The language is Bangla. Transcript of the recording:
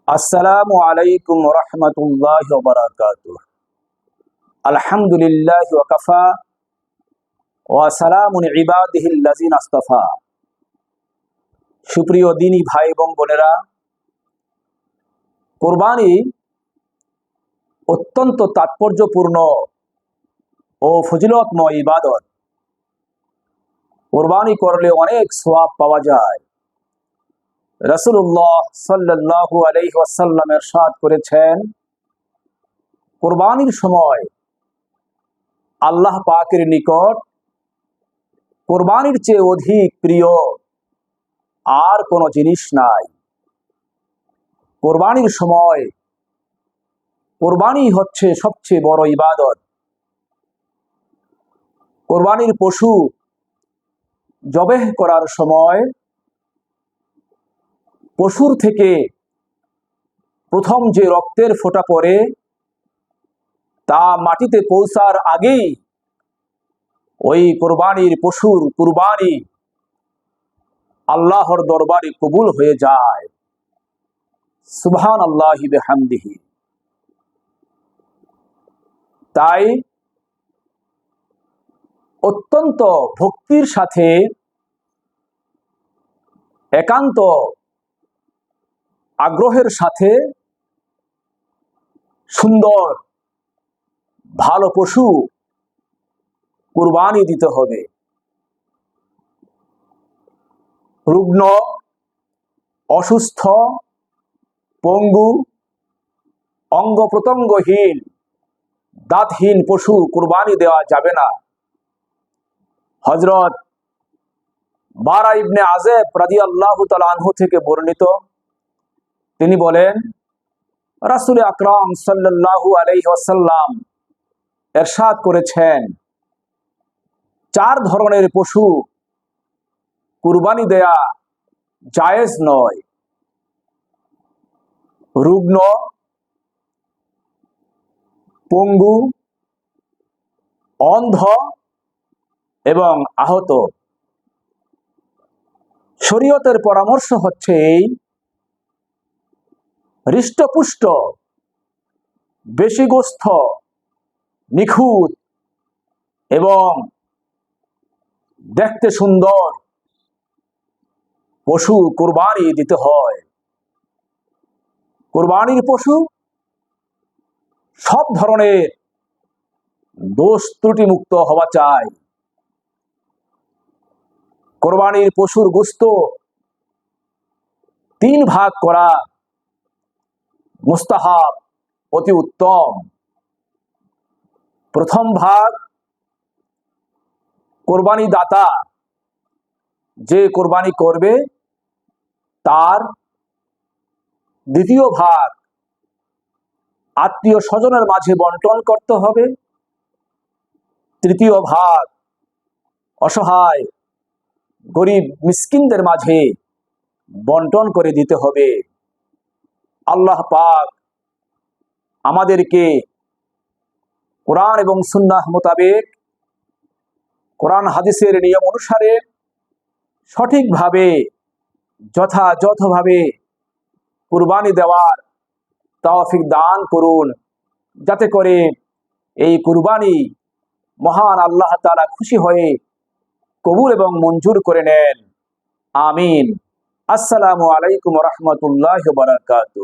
আসসালামু আলাইকুম রহমতুল্লাহি ওয়া বারাকাতুহু। আলহামদুলিল্লাহি ওয়া কাফা ওয়া সালামুন ইবাদিহিল্লাযিনা আসতাফা। সুপ্রিয় দিনী ভাই এবং বোনেরা, কুরবানি অত্যন্ত তাৎপর্যপূর্ণ ও ফজিলতময় ইবাদত। কুরবানি করলে অনেক সওয়াব পাওয়া যায়। রাসূলুল্লাহ সাল্লাল্লাহু আলাইহি ওয়াসাল্লাম ইরশাদ করেছেন, কুরবানির সময় আল্লাহ পাকের নিকট কুরবানির চেয়ে অধিক প্রিয় আর কোনো জিনিস নাই। কুরবানির সময় কুরবানি হচ্ছে সবচেয়ে বড় ইবাদত। কুরবানির পশু জবেহ করার সময় পশুর থেকে প্রথম যে রক্তের ফোঁটা পড়ে তা মাটিতে পৌঁছার আগেই ওই কুরবানির পশুর কুরবানি আল্লাহর দরবারে কবুল হয়ে যায়। সুবহানাল্লাহি বিহামদিহি। তাই অত্যন্ত ভক্তির সাথে, একান্ত আগ্রহের সাথে সুন্দর ভালো পশু কুরবানি দিতে হবে। রুগ্ন, অসুস্থ, পঙ্গু, অঙ্গ প্রত্যঙ্গহীন, দাঁতহীন পশু কুরবানি দেওয়া যাবে না। হযরত বারা ইবনে আযেব রাদিয়াল্লাহু তাআলা আনহু থেকে বর্ণিত, তিনি বলেন, রাসূল আকরাম সাল্লাল্লাহু আলাইহি ওয়াসাল্লাম ইরশাদ করেছেন, 4 ধরনের পশু কুরবানি দেয়া জায়েজ নয়। রুগ্ন, পঙ্গু, অন্ধ এবং আহত। শরীয়তের পরামর্শ হচ্ছে এই, হৃষ্টপুষ্ট, বেশি গোস্ত, নিখুঁত এবং দেখতে সুন্দর পশু কুরবানি দিতে হয়। কুরবানির পশু সব ধরনের দোষ ত্রুটি মুক্ত হওয়া চাই। কুরবানির পশুর গোশত 3 ভাগ করা মুস্তাহাব, অতি উত্তম। প্রথম ভাগ কুরবানি দাতা যে কুরবানি করবে তার, দ্বিতীয় ভাগ আত্মীয় স্বজনের মাঝে বন্টন করতে হবে, তৃতীয় ভাগ অসহায় গরিব মিসকিনদের মাঝে বন্টন করে দিতে হবে। আল্লাহ পাক আমাদেরকে কোরআন এবং সুন্নাহ মোতাবেক, কোরআন হাদিসের নিয়ম অনুসারে সঠিকভাবে যথাযথভাবে কুরবানি দেওয়ার তৌফিক দান করুন, যাতে করে এই কুরবানি মহান আল্লাহ তাআলা খুশি হয়ে কবুল এবং মঞ্জুর করে নেন। আমিন। আসসালামু আলাইকুম ওয়া রাহমাতুল্লাহি ওয়া বারাকাতুহু।